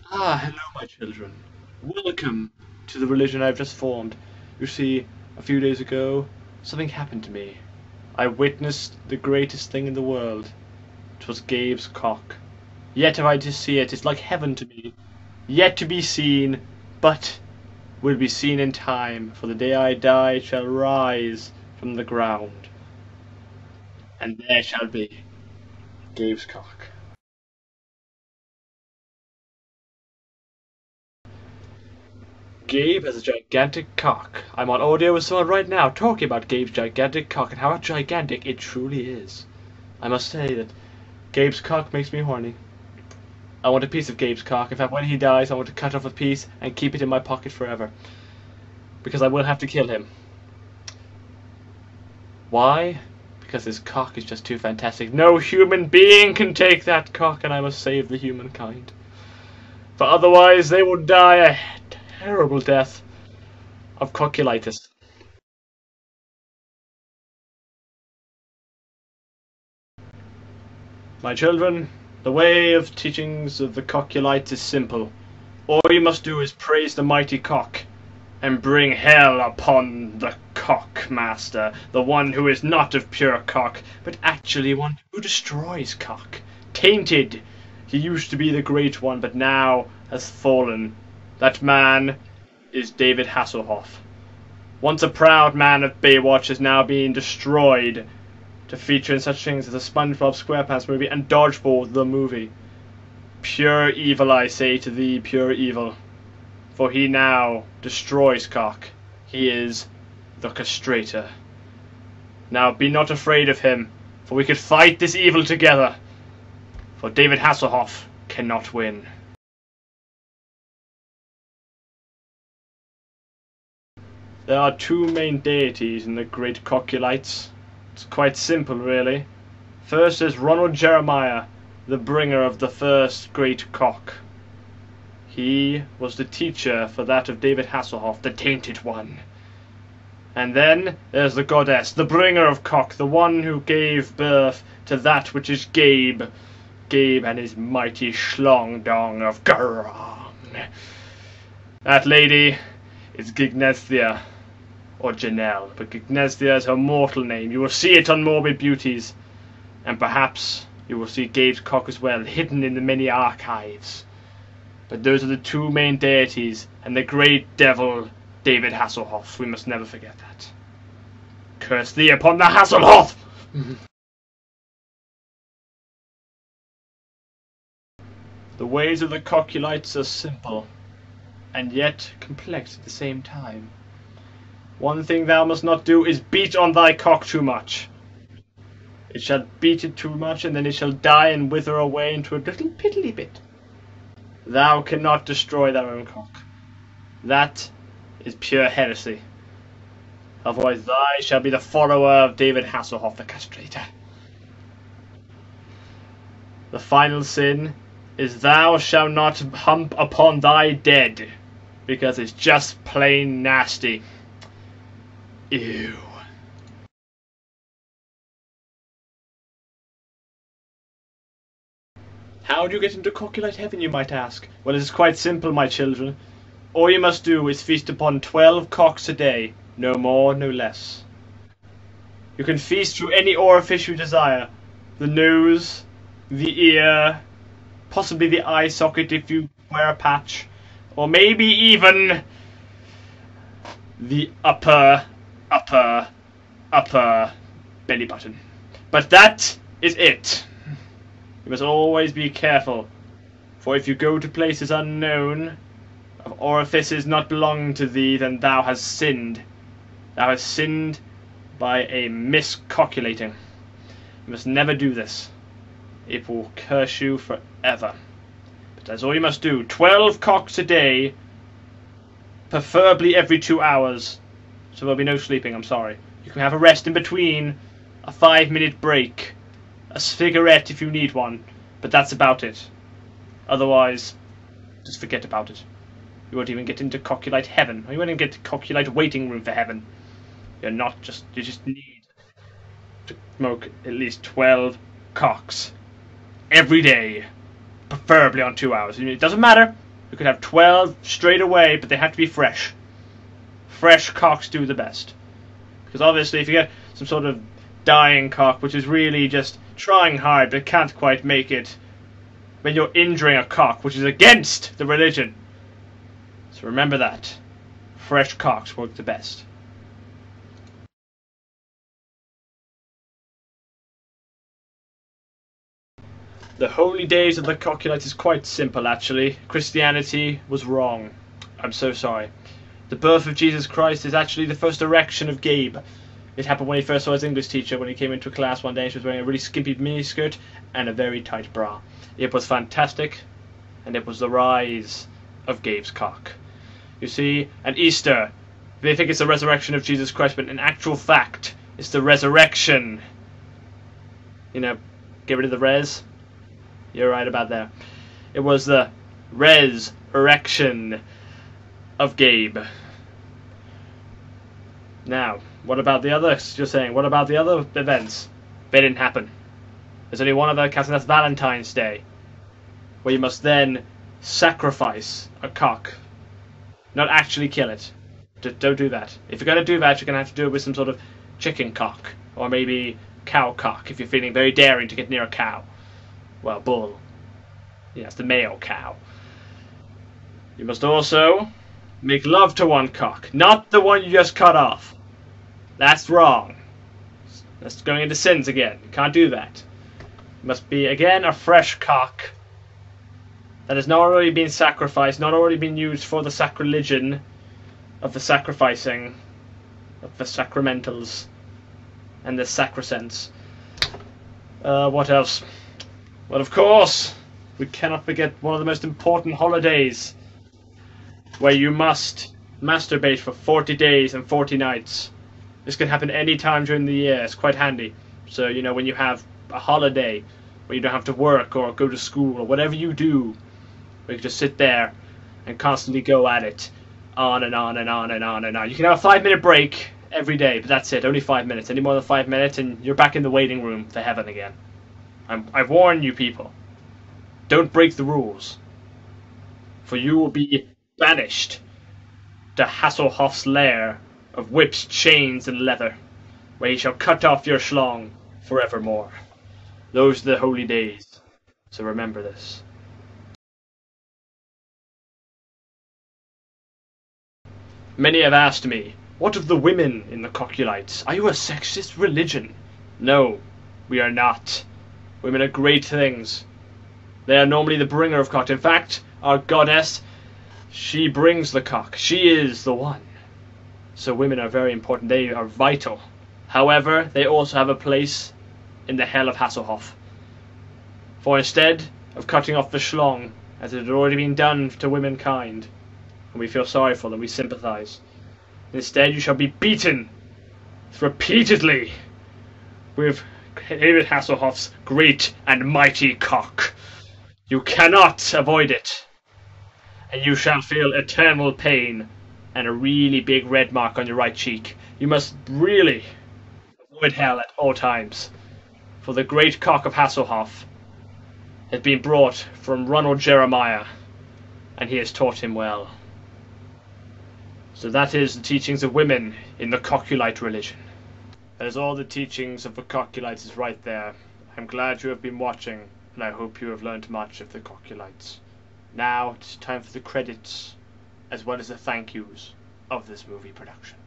Hello, my children. Welcome to the religion I've just formed. You see, a few days ago, something happened to me. I witnessed the greatest thing in the world. It was Gabe's cock. Yet have I to see it. It's like heaven to me. Yet to be seen, but will be seen in time, for the day I die it shall rise from the ground, and there shall be Gabe's cock. Gabe has a gigantic cock. I'm on audio with someone right now talking about Gabe's gigantic cock and how gigantic it truly is. I must say that Gabe's cock makes me horny. I want a piece of Gabe's cock. In fact, when he dies, I want to cut off a piece and keep it in my pocket forever. Because I will have to kill him. Why? Because his cock is just too fantastic. No human being can take that cock, and I must save the humankind. For otherwise, they will die a terrible death of cockulitis. My children, the way of teachings of the Cockulites is simple. All you must do is praise the mighty cock, and bring hell upon the cock master, the one who is not of pure cock, but actually one who destroys cock. Tainted! He used to be the great one, but now has fallen. That man is David Hasselhoff. Once a proud man of Baywatch is now being destroyed to feature in such things as the SpongeBob SquarePants movie and Dodgeball the movie. Pure evil, I say to thee, pure evil. For he now destroys cock. He is the castrator. Now be not afraid of him, for we could fight this evil together. For David Hasselhoff cannot win. There are two main deities in the great Cockulites. It's quite simple, really. First is Ronald Jeremiah, the bringer of the first great cock. He was the teacher for that of David Hasselhoff, the tainted one. And then there's the goddess, the bringer of cock, the one who gave birth to that which is Gabe. Gabe and his mighty schlong dong of Garam. That lady is Gignethia, or Janelle, but Gignethia is her mortal name. You will see it on Morbid Beauties, and perhaps you will see Gabe's cock as well, hidden in the many archives. But those are the two main deities, and the great devil, David Hasselhoff. We must never forget that. Curse thee upon the Hasselhoff! The ways of the Cockulites are simple, and yet complex at the same time. One thing thou must not do is beat on thy cock too much. It shall beat it too much, and then it shall die and wither away into a little piddly bit. Thou cannot destroy thy own cock. That is pure heresy. Otherwise thy shall be the follower of David Hasselhoff, the castrator. The final sin is thou shalt not hump upon thy dead, because it's just plain nasty. Ew. How do you get into Cockulite heaven, you might ask? Well, it is quite simple, my children. All you must do is feast upon 12 cocks a day, no more, no less. You can feast through any orifice you desire. The nose, the ear, possibly the eye socket if you wear a patch, or maybe even the upper belly button. But that is it. You must always be careful, for if you go to places unknown, of orifices not belonging to thee, then thou hast sinned. Thou hast sinned by a miscalculating. You must never do this. It will curse you forever. But that's all you must do. 12 cocks a day, preferably every 2 hours. So there'll be no sleeping, I'm sorry. You can have a rest in between, a 5-minute break, a cigarette if you need one, but that's about it. Otherwise, just forget about it. You won't even get into Cockulite heaven, or you won't even get to Cockulite waiting room for heaven. You just need to smoke at least 12 cocks every day, preferably on 2 hours. It doesn't matter You could have 12 straight away, but they have to be fresh. Fresh cocks do the best. Because obviously if you get some sort of dying cock, which is really just trying hard but can't quite make it, then you're injuring a cock, which is against the religion. So remember that. Fresh cocks work the best. The holy days of the Cockulites is quite simple, actually. Christianity was wrong. I'm so sorry. The birth of Jesus Christ is actually the first erection of Gabe. It happened when he first saw his English teacher when he came into class one day and she was wearing a really skimpy miniskirt and a very tight bra. It was fantastic, and it was the rise of Gabe's cock. You see, at Easter, they think it's the resurrection of Jesus Christ, but in actual fact, it's the resurrection. You know, get rid of the res. You're right about that. It was the resurrection of Gabe. Now, what about the others? You're saying, what about the other events? They didn't happen. There's only one other occasion, that's Valentine's Day, where you must then sacrifice a cock. Not actually kill it. Don't do that. If you're going to do that, you're going to have to do it with some sort of chicken cock, or maybe cow cock, if you're feeling very daring to get near a cow. Well, bull. Yeah, it's the male cow. You must also make love to one cock, not the one you just cut off. That's wrong. That's going into sins again. You can't do that. It must be, again, a fresh cock that has not already been sacrificed, not already been used for the sacrilegion of the sacrificing, of the sacramentals, and the sacrosanct. What else? Well, of course, we cannot forget one of the most important holidays, where you must masturbate for 40 days and 40 nights. This can happen any time during the year. It's quite handy. So, you know, when you have a holiday, where you don't have to work or go to school or whatever you do, where you can just sit there and constantly go at it, on and on and on and on and on. You can have a 5-minute break every day, but that's it, only 5 minutes. Any more than 5 minutes and you're back in the waiting room for heaven again. I've warned you people. Don't break the rules, for you will be banished to Hasselhoff's lair of whips, chains, and leather, where he shall cut off your schlong forevermore. Those are the holy days, so remember this. Many have asked me, what of the women in the Cockulites? Are you a sexist religion? No, we are not. Women are great things. They are normally the bringer of cock. In fact, our goddess, she brings the cock. She is the one. So women are very important. They are vital. However, they also have a place in the hell of Hasselhoff. For instead of cutting off the schlong, as it had already been done to womankind, and we feel sorry for them, we sympathize. Instead, you shall be beaten repeatedly with David Hasselhoff's great and mighty cock. You cannot avoid it, and you shall feel eternal pain and a really big red mark on your right cheek. You must really avoid hell at all times, for the great cock of Hasselhoff has been brought from Ronald Jeremiah, and he has taught him well. So that is the teachings of women in the Cockulite religion. That is all the teachings of the Cockulites is right there. I'm glad you have been watching, and I hope you have learned much of the Cockulites. Now it's time for the credits, as well as the thank yous of this movie production.